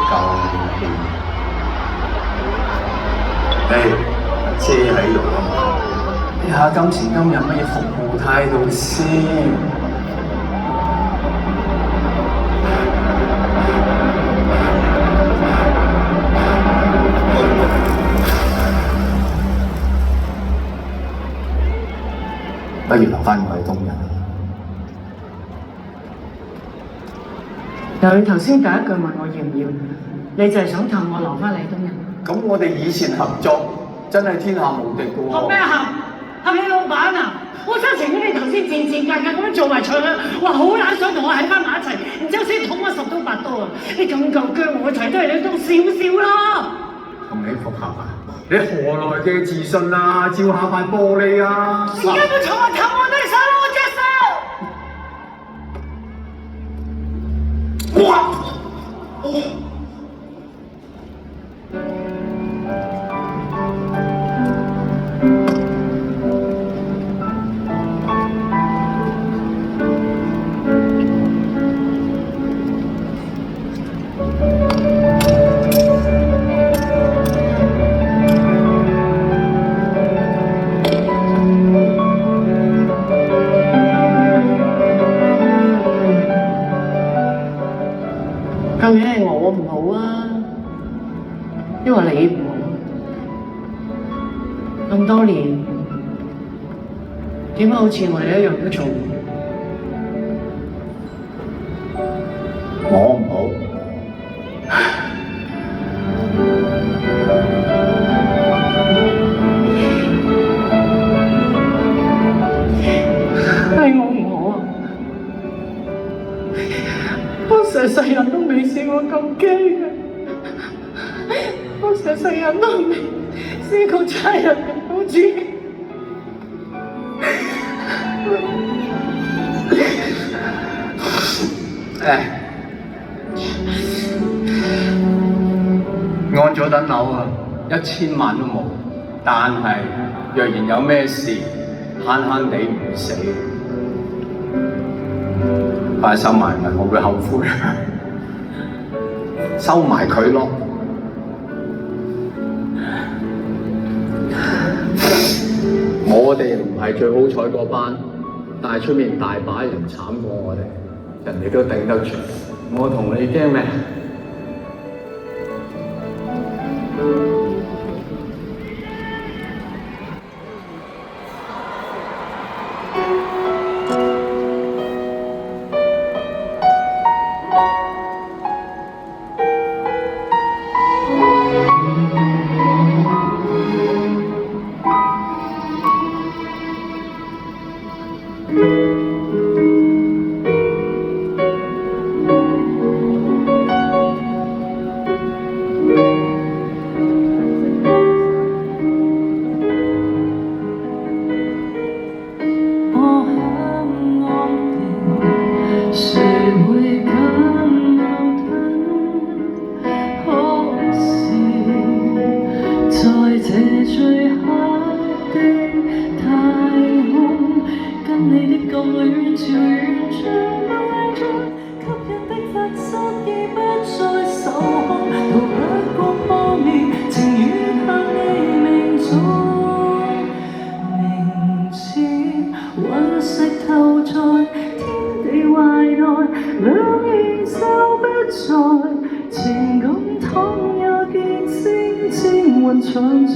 夠氣。遮喺度啊嘛！你下今時今日乜嘢服務態度先？不如留翻我喺東人。由你頭先第一句問我要唔要，你就係想氹我留翻嚟東人。咁我哋以前合作真係天下無敵嘅喎。合咩合？合你老闆啊！我真係情願你頭先賤賤格格咁樣做埋場啊！話好懶想同我喺翻埋一齊，然之後先捅我10刀8刀啊！你咁夠姜我齊都係你當笑笑啦！同你復合啊？你何來嘅自信啊？照下塊玻璃啊！而家都坐我氹我都係想攞我隻手！哇！究竟係我唔好啊，因為你唔好？咁多年，點解好似我哋一樣都做唔到？我唔好。係我唔好啊！我成世人都未試過咁驚嘅，我成世人都未試過差人哋好主意。按咗等樓啊，1000萬都冇。但係若然有咩事，慳慳地唔會死。快收埋咪，我會後悔。收埋佢咯。我哋唔係最好彩嗰班，但係出面大把人慘過我哋，人哋都頂得住。我同你驚咩？情感倘有見星，星雲常在。